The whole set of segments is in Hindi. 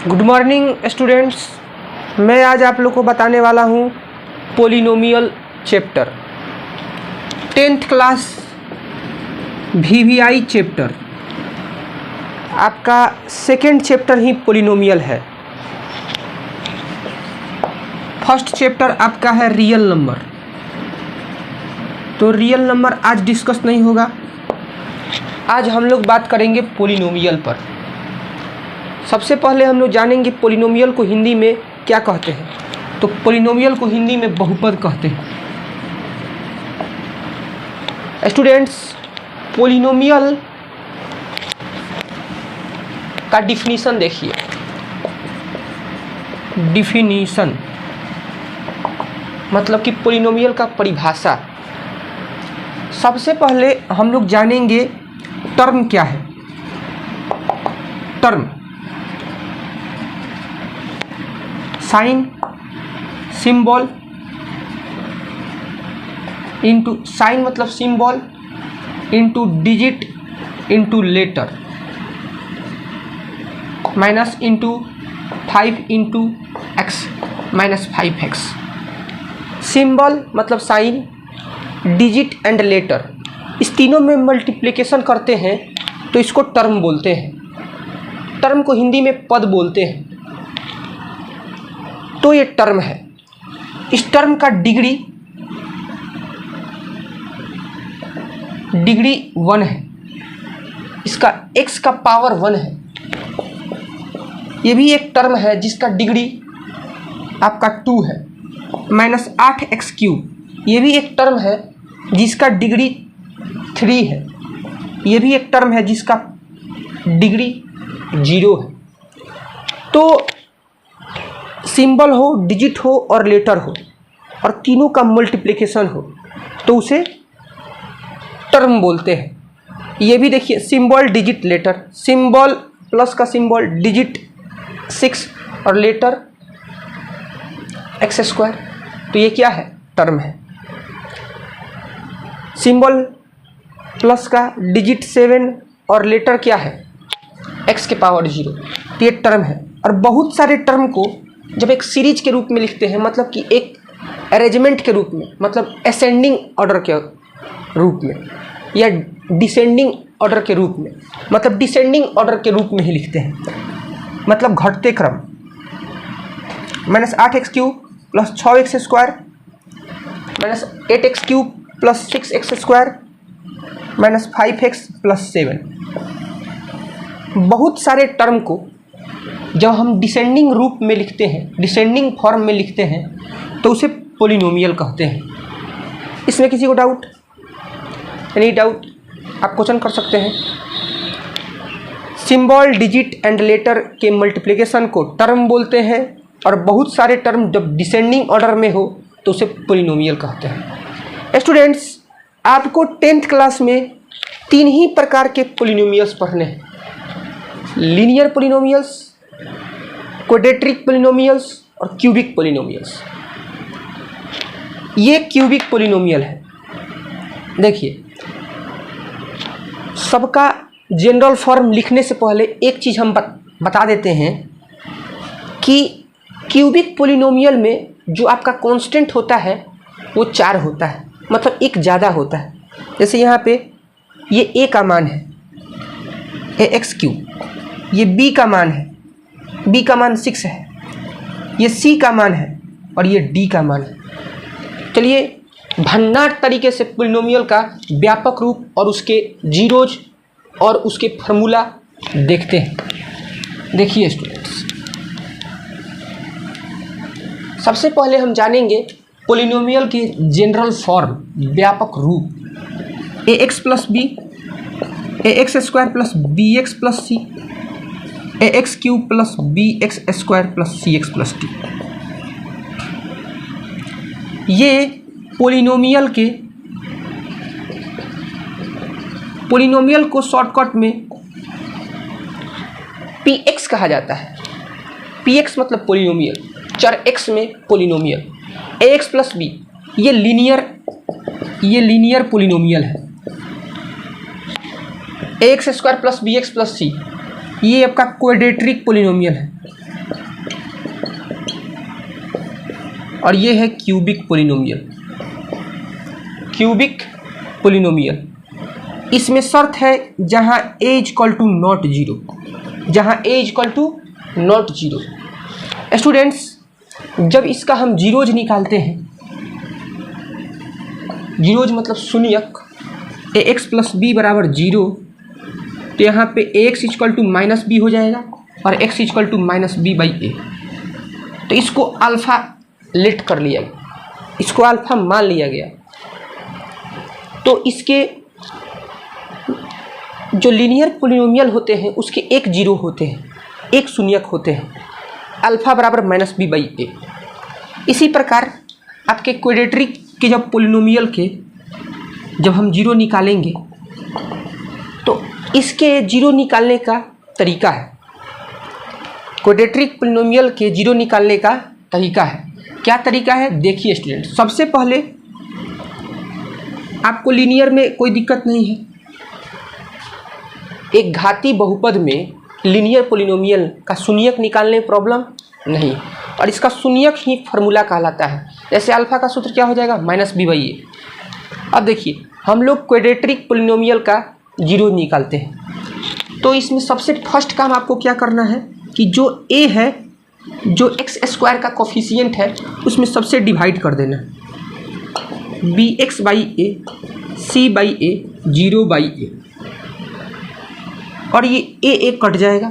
Good morning students. मैं आज आप लोग को बताने वाला हूँ polynomial chapter 10th class VVI chapter. आपका सेकेंड चैप्टर ही पोलिनोमियल है। फर्स्ट चैप्टर आपका है रियल नंबर, तो रियल नंबर आज डिस्कस नहीं होगा। आज हम लोग बात करेंगे पोलिनोमियल पर। सबसे पहले हम लोग जानेंगे पोलिनोमियल को हिंदी में क्या कहते हैं। तो पोलिनोमियल को हिंदी में बहुपद कहते हैं। स्टूडेंट्स, पोलिनोमियल का डिफिनीशन देखिए। डिफिनीशन मतलब कि पोलिनोमियल का परिभाषा। सबसे पहले हम लोग जानेंगे टर्म क्या है। Term sign, symbol into sign मतलब symbol into digit into letter minus into 5 into x minus 5x। Symbol मतलब साइन, डिजिट एंड लेटर, इस तीनों में मल्टीप्लिकेशन करते हैं तो इसको टर्म बोलते हैं। टर्म को हिंदी में पद बोलते हैं। तो ये टर्म है। इस टर्म का डिग्री 1 है। इसका x का पावर 1 है। ये भी एक टर्म है जिसका डिग्री आपका 2 है। माइनस 8x³, ये भी एक टर्म है जिसका डिग्री 3 है। ये भी एक टर्म है जिसका डिग्री 0 है। तो सिंबल हो, डिजिट हो और लेटर हो और तीनों का मल्टीप्लिकेशन हो तो उसे टर्म बोलते हैं। ये भी देखिए, symbol digit letter, symbol plus का सिंबल डिजिट 6 और लेटर x²। तो ये क्या है? टर्म है। सिंबल प्लस का डिजिट 7 और लेटर क्या है? x के पावर 0। तो ये टर्म है। और बहुत सारे टर्म को जब एक सीरीज के रूप में लिखते हैं, मतलब कि एक अरेंजमेंट के रूप में, मतलब असेंडिंग ऑर्डर के रूप में या डिसेंडिंग ऑर्डर के रूप में, मतलब डिसेंडिंग ऑर्डर के रूप में ही लिखते हैं, मतलब घटते क्रम। Minus 8x³ plus 6x² minus 8x³ plus 6x² minus 5x plus 7। बहुत सारे टर्म को जब हम डिसेंडिंग रूप में लिखते हैं, डिसेंडिंग फॉर्म में लिखते हैं, तो उसे पोलिनोमियल कहते हैं। इसमें किसी को डाउट? Any doubt? आप क्वेश्चन कर सकते हैं। सिंबल, डिजिट एंड लेटर के मल्टीप्लिकेशन को टर्म बोलते हैं और बहुत सारे टर्म जब डिसेंडिंग ऑर्डर में हो तो उसे पोलिनोमियल कहते हैं। स्टूडेंट्स, आपको 10th क्लास में 3 ही प्रकार के पोलिनोमियल्स पढ़ने हैं। लीनियर पोलिनोमियल्स, क्वाड्रेटिक पोलिनोमियल्स और क्यूबिक पोलिनोमियल्स। ये क्यूबिक पोलिनोमियल है। देखिए, सबका जनरल फॉर्म लिखने से पहले एक चीज़ हम बता देते हैं कि क्यूबिक पोलिनोमियल में जो आपका कांस्टेंट होता है वो 4 होता है, मतलब एक ज़्यादा होता है। जैसे यहाँ पे ये a का मान है ax³, ये b का मान है, b का मान 6 है, ये c का मान है और ये d का मान है। चलिए भन्नाट तरीके से पोलिनोमियल का व्यापक रूप और उसके जीरोज और उसके फार्मूला देखते हैं। देखिए स्टूडेंट्स, सबसे पहले हम जानेंगे पोलिनोमियल के जनरल फॉर्म, व्यापक रूप। ax plus b, ax² plus bx plus c, ax³ plus bx² plus cx plus d। ये पोलिनोमियल को शॉर्टकट में px कहा जाता है। px मतलब पोलिनोमियल, चर x में पोलिनोमियल। ax प्लस b ये लीनियर पोलिनोमियल है। ax² plus bx plus c ये आपका क्वाड्रेटिक पोलिनोमियल है। और ये है क्यूबिक पोलिनोमियल। क्यूबिक पोलिनोमियल इसमें शर्त है जहाँ a equal to not zero, जहाँ a equal to not zero. Students जब इसका हम जीरोज निकालते हैं, जीरोज मतलब शून्यक, ax प्लस बी बराबर जीरो, तो यहाँ पे ax equal to minus b हो जाएगा और x equal to minus b by a. तो इसको अल्फ़ा लेट कर लिया गया, इसको अल्फ़ा मान लिया गया। तो इसके जो लीनियर पोलिनोमियल होते हैं उसके एक जीरो होते हैं, एक शून्यक होते हैं, अल्फ़ा बराबर माइनस बी बाई ए। इसी प्रकार आपके क्वाड्रेटिक के जब पोलिनोमियल के जब हम जीरो निकालेंगे तो इसके जीरो निकालने का तरीका है, क्वाड्रेटिक पोलिनोमियल के जीरो निकालने का तरीका है। क्या तरीका है देखिए स्टूडेंट, सबसे पहले आपको लीनियर में कोई दिक्कत नहीं है, एक घाती बहुपद में लीनियर पोलिनोमियल का शून्यक निकालने में प्रॉब्लम नहीं, और इसका शून्यक ही फार्मूला कहलाता है। जैसे अल्फ़ा का सूत्र क्या हो जाएगा माइनस बी बाई ए। अब देखिए हम लोग क्वाड्रेटिक पोलिनोमियल का जीरो निकालते हैं, तो इसमें सबसे फर्स्ट काम आपको क्या करना है कि जो a है, जो एक्स स्क्वायर का कोफिशिएंट है उसमें सबसे डिवाइड कर देना, b x by a, c by a, zero by a, और ये ए कट जाएगा,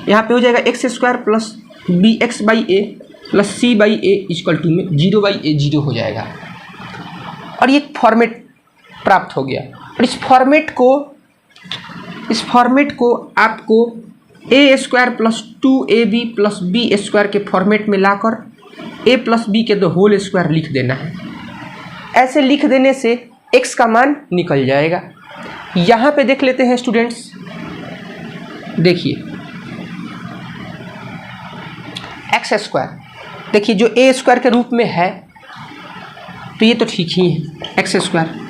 यहाँ पे हो जाएगा x square plus b x by a plus c by a equal to में जीरो बाई ए जीरो हो जाएगा। और ये फॉर्मेट प्राप्त हो गया। और इस फॉर्मेट को आपको a square plus two A B plus B square के फॉर्मेट में लाकर ए प्लस बी के द होल स्क्वायर लिख देना है। ऐसे लिख देने से एक्स का मान निकल जाएगा। यहाँ पे देख लेते हैं स्टूडेंट्स, देखिए एक्स स्क्वायर, देखिए जो ए स्क्वायर के रूप में है तो ये तो ठीक ही है एक्स स्क्वायर।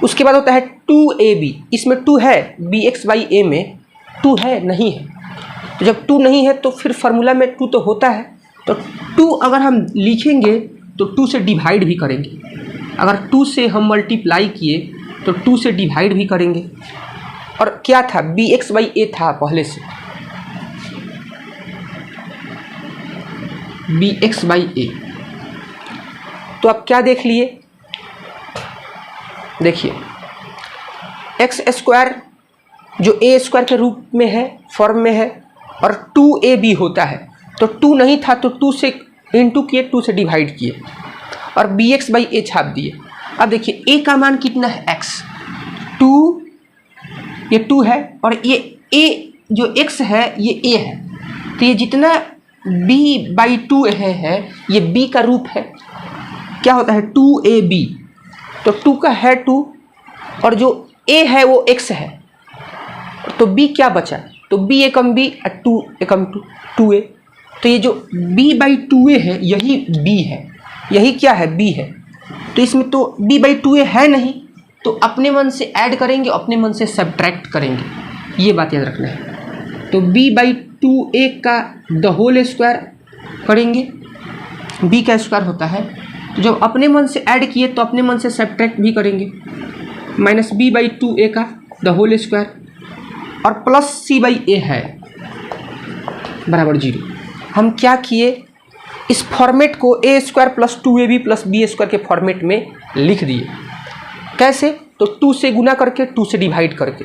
उसके बाद होता है टू ए बी, इसमें टू है, बी एक्स बाई ए में टू है नहीं है, तो जब टू नहीं है तो फिर फार्मूला में टू तो होता है, तो टू अगर हम लिखेंगे तो टू से डिवाइड भी करेंगे, अगर टू से हम मल्टीप्लाई किए तो टू से डिवाइड भी करेंगे। और क्या था बी एक्स बाई ए था पहले से, बी एक्स बाई ए, तो आप क्या देख लिए, देखिए एक्स स्क्वायर जो ए स्क्वायर के रूप में है, फॉर्म में है, और टू ए बी होता है, तो टू नहीं था तो टू से इंटू किए, टू से डिवाइड किए और बी एक्स बाई ए छाप दिए। अब देखिए ए का मान कितना है एक्स, टू, ये टू है और ये ए जो एक्स है ये ए है, तो ये जितना b बाई टू है ये b का रूप है, क्या होता है टू ए बी, तो टू का है टू और जो a है वो x है, तो b क्या बचा, तो b एकम b और टू एकम टू ए, तो ये जो b बाई टू ए है यही b है, यही क्या है b है, तो इसमें तो b बाई टू ए है नहीं, तो अपने मन से ऐड करेंगे, अपने मन से सब्ट्रैक्ट करेंगे, ये बात याद रखना है। तो b बाई टू ए का द होल स्क्वायर करेंगे, b का स्क्वायर होता है, तो जब अपने मन से ऐड किए तो अपने मन से सब्ट्रैक्ट भी करेंगे, minus b by two a का द होल स्क्वायर और प्लस c बाई ए है बराबर जीरो। हम क्या किए, इस फॉर्मेट को a square plus two A B plus B square के फॉर्मेट में लिख दिए। कैसे, तो टू से गुना करके, टू से डिवाइड करके,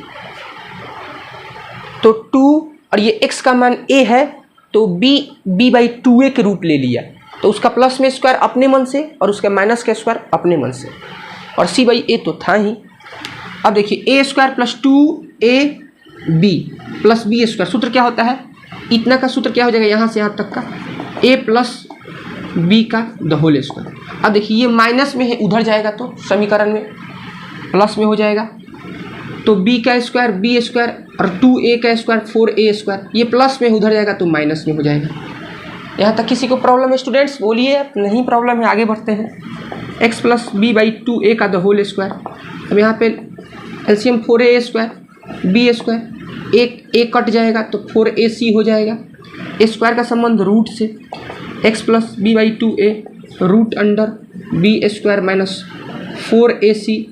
तो टू और ये x का मान a है तो b बाई टू ए के रूप ले लिया, तो उसका प्लस में स्क्वायर अपने मन से और उसका माइनस का स्क्वायर अपने मन से, और c बाई ए तो था ही। अब देखिए a square plus two A B plus B square, सूत्र क्या होता है, इतना का सूत्र क्या हो जाएगा यहाँ से यहाँ तक का a प्लस बी का द होल स्क्वायर। अब देखिए ये माइनस में है, उधर जाएगा तो समीकरण में प्लस में हो जाएगा, तो b का स्क्वायर बी स्क्वायर और टू ए का स्क्वायर फोर ए स्क्वायर, ये प्लस में उधर जाएगा तो माइनस में हो जाएगा। यहाँ तक किसी को प्रॉब्लम है स्टूडेंट्स, बोलिए, नहीं प्रॉब्लम है, आगे बढ़ते हैं। x plus B by two a का द होल स्क्वायर, अब यहाँ पे LCM four a square b square, एक कट जाएगा तो फोर ए सी हो जाएगा, ए स्क्वायर का संबंध रूट से, X plus B by 2a root under B square minus 4ac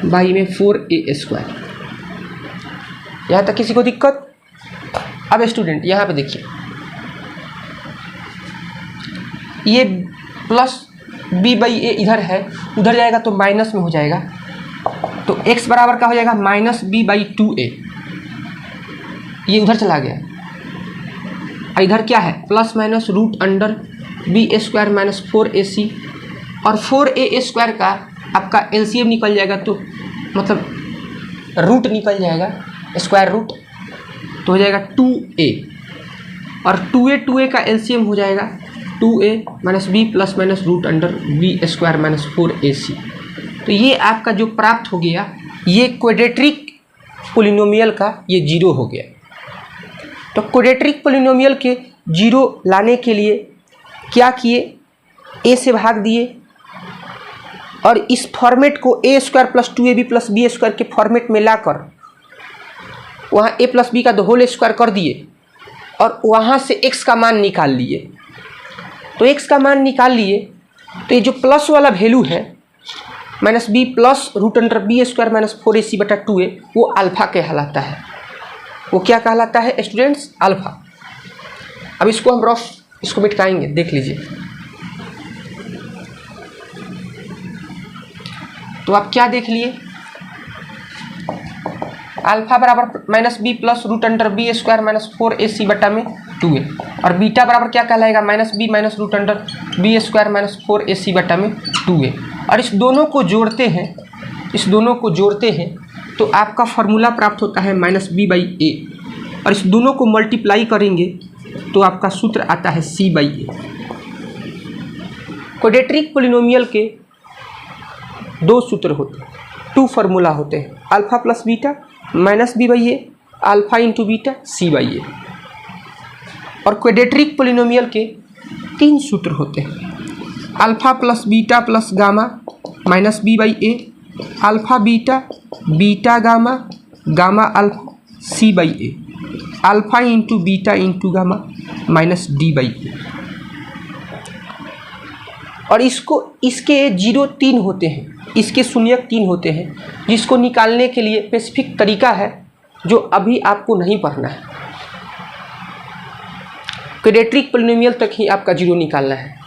by में 4a²। यहाँ तक किसी को दिक्कत? अब स्टूडेंट यहाँ पे देखिए, ये प्लस बी बाई ए इधर है, उधर जाएगा तो माइनस में हो जाएगा, तो x बराबर का हो जाएगा माइनस बी बाई 2a, ये उधर चला गया। इधर क्या है? Plus minus root under B square minus 4ac, और 4a² का आपका एलसीएम निकल जाएगा, तो मतलब रूट निकल जाएगा, स्क्वायर रूट, तो हो जाएगा 2a, और 2a का एलसीएम हो जाएगा 2a minus B plus minus root under B square minus 4ac। तो ये आपका जो प्राप्त हो गया, ये क्वाड्रेटिक पोलिनोमियल का ये जीरो हो गया। तो क्वाड्रेटिक पोलिनोमियल के जीरो लाने के लिए क्या किए? a से भाग दिए, और इस फॉर्मेट को a² plus 2ab plus b² के फॉर्मेट में लाकर वहाँ a प्लस b का होल स्क्वायर कर दिए, और वहाँ से x का मान निकाल लिए। तो x का मान निकाल लिए, तो ये जो प्लस वाला वैल्यू है minus B plus root under b² minus 4ac बटा 2a, वो अल्फ़ा कहलाता है। वो क्या कहलाता है स्टूडेंट्स? अल्फ़ा। अब इसको हम रफ इसको मिटाएंगे, देख लीजिए। तो आप क्या देख लिए? अल्फ़ा बराबर minus B plus root under b² minus 4ac बटा में 2a, और बीटा बराबर क्या कहलाएगा? Minus B minus root under b² minus 4ac बटा में 2a। और इस दोनों को जोड़ते हैं, इस दोनों को जोड़ते हैं तो आपका फार्मूला प्राप्त होता है माइनस बी बाई ए, और इस दोनों को मल्टीप्लाई करेंगे तो आपका सूत्र आता है c by a. Quadratic polynomial के दो सूत्र होते हैं, टू फार्मूला होते हैं, alpha plus beta minus b by a, alpha into beta c by a. और क्वाड्रेटिक पोलिनोमियल के तीन सूत्र होते हैं, alpha plus beta plus gamma minus b by a, alpha beta beta gamma gamma alpha c by a, alpha into beta into gamma minus d by a. और इसको इसके जीरो 3 होते हैं, इसके शून्यक 3 होते हैं, जिसको निकालने के लिए स्पेसिफिक तरीका है जो अभी आपको नहीं पढ़ना है। क्वाड्रेटिक पोलिनोमियल तक ही आपका जीरो निकालना है।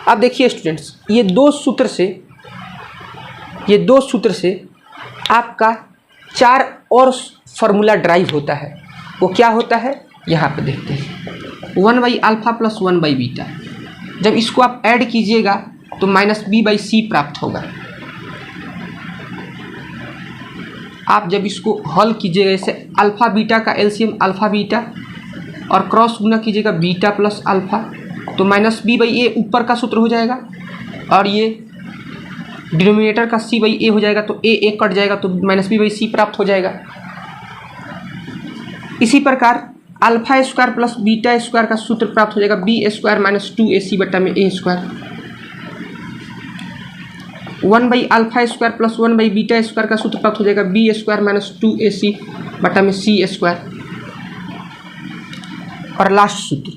अब देखिए स्टूडेंट्स, ये दो सूत्र से आपका 4 और फार्मूला ड्राइव होता है। वो क्या होता है यहाँ पे देखते हैं। 1 by alpha plus 1 by beta, जब इसको आप ऐड कीजिएगा तो माइनस बी बाई सी प्राप्त होगा। आप जब इसको हल कीजिएगा, जैसे अल्फ़ा बीटा का एलसीएम अल्फ़ा बीटा और क्रॉस गुना कीजिएगा बीटा प्लस अल्फ़ा, तो माइनस बी बाई ए ऊपर का सूत्र हो जाएगा, और ये डिनोमिनेटर का सी बाई ए हो जाएगा, तो ए कट जाएगा तो माइनस बी बाई सी प्राप्त हो जाएगा। इसी प्रकार alpha square plus beta square का सूत्र प्राप्त हो जाएगा b² माइनस 2ac बटा में a²। 1 by alpha square plus 1 by beta square का सूत्र प्राप्त हो जाएगा b² माइनस 2ac बटा में c²। और लास्ट सूत्र,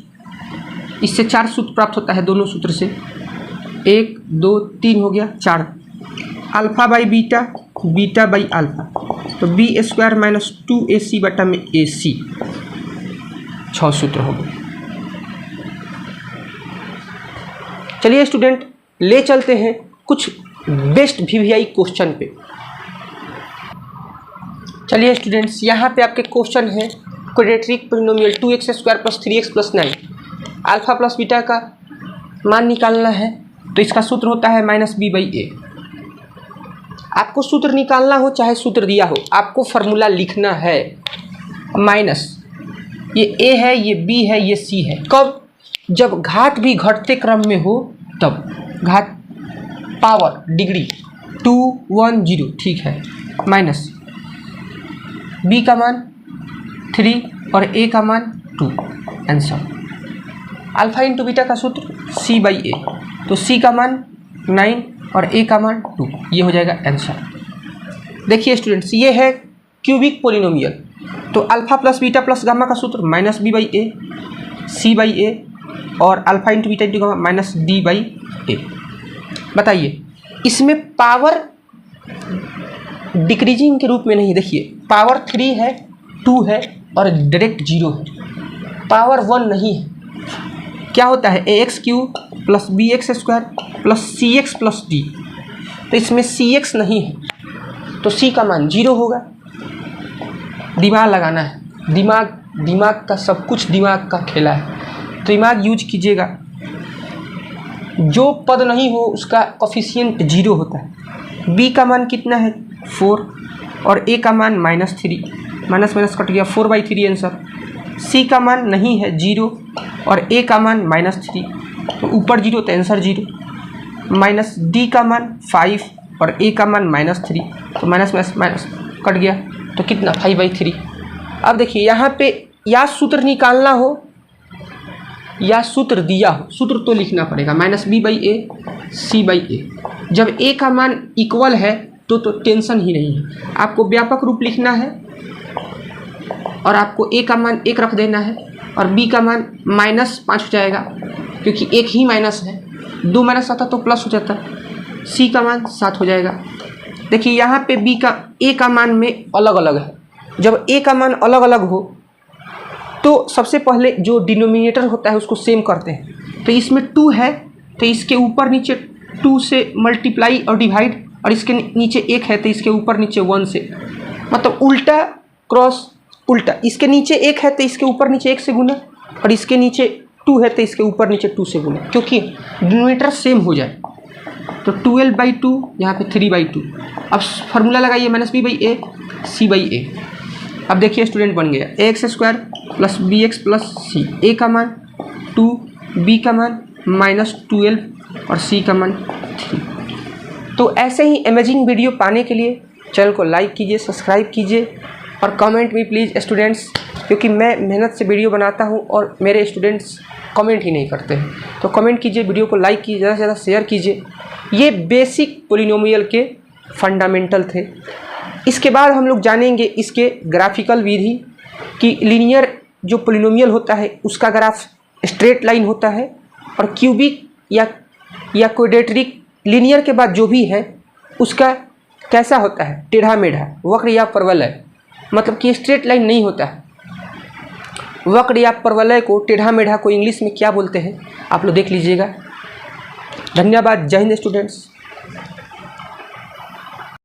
इससे 4 सूत्र प्राप्त होता है, दोनों सूत्र से 1 2 3 हो गया 4। Alpha by beta beta by alpha, तो b² माइनस 2ac बटा में ac, 6 सूत्र हो गए। चलिए स्टूडेंट, ले चलते हैं कुछ बेस्ट वीवीआई क्वेश्चन पे। चलिए स्टूडेंट्स, यहाँ पे आपके क्वेश्चन है quadratic polynomial 2x² plus 3x plus 9, alpha plus beta का मान निकालना है। तो इसका सूत्र होता है माइनस बी बाई ए। आपको सूत्र निकालना हो चाहे सूत्र दिया हो, आपको फार्मूला लिखना है। माइनस ये ए है, ये बी है, ये सी है। कब? जब घात भी घटते क्रम में हो तब। घात पावर डिग्री 2 1 0, ठीक है। माइनस बी का मान 3 और ए का मान 2, आंसर। अल्फ़ा इंटू बीटा का सूत्र सी बाई ए, तो सी का मान 9 और ए का मान 2, ये हो जाएगा आंसर। देखिए स्टूडेंट्स, ये है क्यूबिक पोलिनोमियल। तो alpha plus beta plus gamma का सूत्र minus b by a, c by a और alpha into beta into gamma minus d by a. बताइए इसमें पावर डिक्रीजिंग के रूप में नहीं, देखिए पावर 3 है, 2 है और डायरेक्ट 0 है, पावर 1 नहीं है। क्या होता है ax cube plus b x square plus c x plus d, तो इसमें सी एक्स नहीं है तो सी का मान 0 होगा। दिमाग लगाना है, दिमाग का सब कुछ दिमाग का खेला है, तो दिमाग यूज कीजिएगा। जो पद नहीं हो उसका कोफिशिएंट 0 होता है। b का मान कितना है 4 और a का मान -3, माइनस माइनस कट गया 4/3 आंसर। c का मान नहीं है 0 और a का मान -3, तो ऊपर 0 तो आंसर 0। माइनस d का मान 5 और a का मान -3, तो माइनस माइनस माइनस कट गया तो कितना 5/3। अब देखिए यहाँ पे या सूत्र निकालना हो या सूत्र दिया हो, सूत्र तो लिखना पड़ेगा -b/a c/a। जब a का मान इक्वल है तो टेंशन ही नहीं है, आपको व्यापक रूप लिखना है और आपको a का मान 1 रख देना है और b का मान -5 हो जाएगा क्योंकि एक ही माइनस है, 2 माइनस आता तो प्लस हो जाता। c का मान 7 हो जाएगा। देखिए यहाँ पे a का मान में अलग अलग है, जब a का मान अलग अलग हो तो सबसे पहले जो डिनोमिनेटर होता है उसको सेम करते हैं। तो इसमें 2 है तो इसके ऊपर नीचे 2 से मल्टीप्लाई और डिवाइड, और इसके नीचे 1 है तो इसके ऊपर नीचे 1 से, मतलब उल्टा क्रॉस उल्टा। इसके नीचे 1 है तो इसके ऊपर नीचे 1 से गुना, और इसके नीचे 2 है तो इसके ऊपर नीचे 2 से गुना, क्योंकि डिनोमिनेटर सेम हो जाए। तो 12/2 यहाँ पे 3/2। अब फार्मूला लगाइए -b/a c/a। अब देखिए स्टूडेंट बन गया ax² plus bx plus c। a का मान 2, b का मान -12 और c का मान 3। तो ऐसे ही अमेजिंग वीडियो पाने के लिए चैनल को लाइक कीजिए, सब्सक्राइब कीजिए और कमेंट भी प्लीज़ स्टूडेंट्स, क्योंकि मैं मेहनत से वीडियो बनाता हूं और मेरे स्टूडेंट्स कमेंट ही नहीं करते हैं। तो कमेंट कीजिए, वीडियो को लाइक कीजिए, ज़्यादा से ज़्यादा शेयर कीजिए। ये बेसिक पोलिनोमियल के फंडामेंटल थे। इसके बाद हम लोग जानेंगे इसके ग्राफिकल विधि कि लीनियर जो पोलिनोमियल होता है उसका ग्राफ स्ट्रेट लाइन होता है और क्यूबिक या क्वाड्रेटिक लीनियर के बाद जो भी है उसका कैसा होता है, टेढ़ा मेढ़ा, वक्र या परवलय, मतलब कि स्ट्रेट लाइन नहीं होता है। वक्र या परवलय को, टेढ़ा मेढ़ा को इंग्लिश में क्या बोलते हैं आप लोग देख लीजिएगा। धन्यवाद। जय हिंद स्टूडेंट्स।